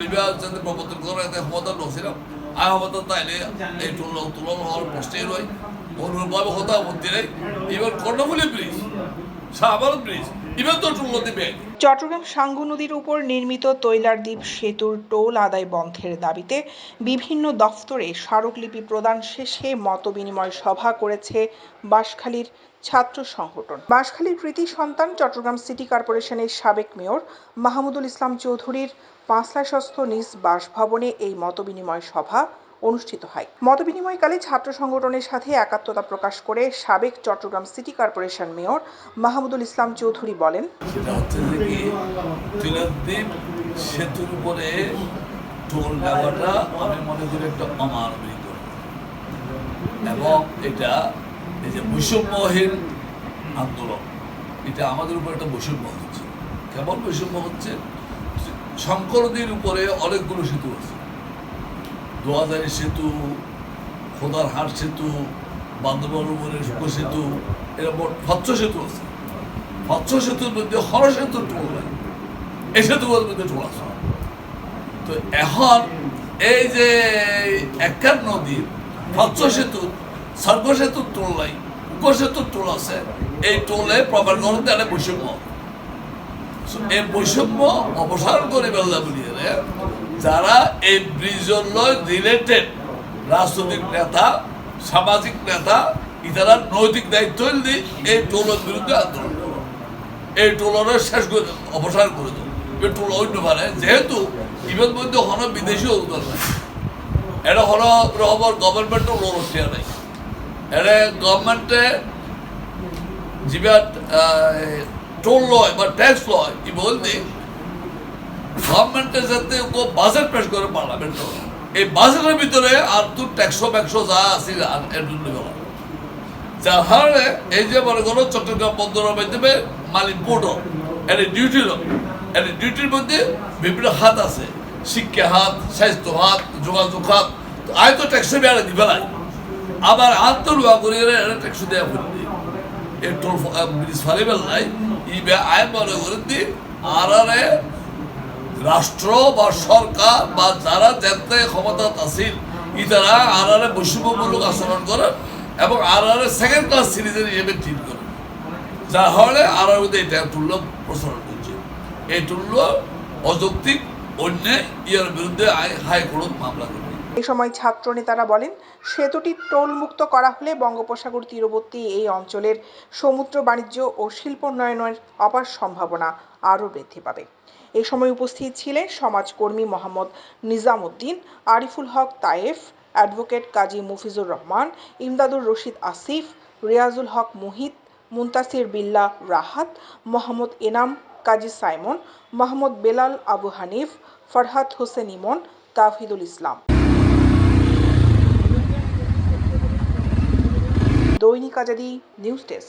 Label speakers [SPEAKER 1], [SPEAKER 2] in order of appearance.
[SPEAKER 1] যাতে প্রবর্তন করার একটা ক্ষমতা নছিলাম আর ক্ষমতা তাইলে এই তুলন হওয়ার প্রশ্নই নয় অনুরূপভাবে হতা আপত্তি নেই এবার কর্ণফুলী ব্রিজ শাহবারত ব্রিজ এবার তো টুল্লো দিবে।
[SPEAKER 2] চট্টগ্রাম সাঙ্গু নদীর উপর নির্মিত তৈলার দ্বীপ সেতুর টোল আদায় বন্ধের দাবিতে বিভিন্ন দফতরে স্মারকলিপি প্রদান শেষে মতবিনিময় সভা করেছে বাঁশখালীর ছাত্র সংগঠন। বাঁশখালীর কৃতি সন্তান চট্টগ্রাম সিটি কর্পোরেশনের সাবেক মেয়র মাহমুদুল ইসলাম চৌধুরীর পাঁচলাশস্থ নিজ বাসভবনে এই মতবিনিময় সভা অনুষ্ঠিত হয়। মতবিনিময়কালে ছাত্র সংগঠনের সাথে একাত্মতা প্রকাশ করে সাবেক Chittagong city corporation mayor Mahmudul Islam Chowdhury বলেন,
[SPEAKER 1] সেটা হচ্ছে যে কি তিলাদ্বীপ সেতুর উপরে টোল দেওয়াটা আমি মনে করি একটা অমানবিক এবং এটা এই যে বৈষম্যহীন আন্দোলন এটা আমাদের উপর একটা বৈষম্য হচ্ছে। কেমন বৈষম্য হচ্ছে? শঙ্কর নদীর উপরে অনেকগুলো সেতু আছে, দোয়াজারি সেতু, খোদারহাট সেতু, বান্দরবান উপরে শুক্র সেতু, এরকম ফচ্ছ সেতু আছে। ফচ্ছ সেতুর মধ্যে হর সেতুর টোল নাই, এই সেতুগুলোর মধ্যে টোল আছে। তো এখন এই যে একার নদীর ফচ্ছ সেতু সর্ব সেতুর টোল নাই, উপ সেতুর টোল আছে, এই টোলে প্রমাণ করতে একটা বৈষম্য। এই বৈষম্য অপসারণ করে বেলা বলিয়ে যারা এই ব্রিজের রিলেটেড রাজনৈতিক নেতা, সামাজিক নেতা, ইতারা নৈতিক দায়িত্ব দিয়ে এই টোলের বিরুদ্ধে আন্দোলন করো, এই টোলের শেষ করে অপসারণ করে দেবো। এই টোল অন্য মানে যেহেতু ইভেন মধ্যে হন বিদেশি অনুদান নাই, এটা হল রহবর গভর্নমেন্টও লোন উঠিয়া নাই, এটা গভর্নমেন্টে যেটা টোল লয় বা ট্যাক্স লয় কি বলতে গভর্নমেন্টের যাতে বাজেট পেশ করে পার্লামেন্ট, এই বাজেটের ভিতরে আর তো ট্যাক্স যা আছে এর জন্য বলা যার কারণে এই যে মনে করো চট্টগ্রাম বন্দরের মাধ্যমে মালিক বোর্ড এর ডিউটি এর ডিউটির মধ্যে বিভিন্ন হাত আছে, শিক্ষা হাত, স্বাস্থ্য হাত, যোগাযোগ হাত, আয় তো ট্যাক্স বেড়ে দিবে নাই, আবার আত্মরুয়া করিয়ে ট্যাক্স দেওয়া করবে এই টোল ব্রিজ ফালি বেলায় ইবে আয় মনে করে দি আর রাষ্ট্র বা সরকার বা যারা যাতে ক্ষমতা আসিল ইতারা আর বৈষম্যমূলক আচরণ করেন এবং আর সেকেন্ড ক্লাস সিটিজেন হিসেবে ট্রিট করেন, যার ফলে আর এটা তুল্য প্রসারণ করছে। এই তুল্য অযৌক্তিক অন্যায় ইয়ার বিরুদ্ধে হাইকোর্ট মামলা করবে।
[SPEAKER 2] এ সময় ছাত্র নেতারা বলেন, সেতুটি টোল মুক্ত করা হলে বঙ্গোপসাগর তীরবর্তী এই অঞ্চলের সমুদ্র বাণিজ্য ও শিল্পোন্নয়নের অপার সম্ভাবনা আরও বৃদ্ধি পাবে। এ সময় উপস্থিত ছিলেন সমাজকর্মী মোহাম্মদ নিজামুদ্দিন, আরিফুল হক তায়েফ, অ্যাডভোকেট কাজী মুফিজুর রহমান, ইমদাদুর রশিদ আসিফ, রিয়াজুল হক মুহিত, মুনতাসির বিল্লাহ রাহাত, মোহাম্মদ এনাম কাজী সাইমন, মোহাম্মদ বেলাল আবু হানিফ, ফরহাদ হোসেন ইমন, তাওহিদুল ইসলাম। দৈনিক আজাদী নিউজ ডেস্ক।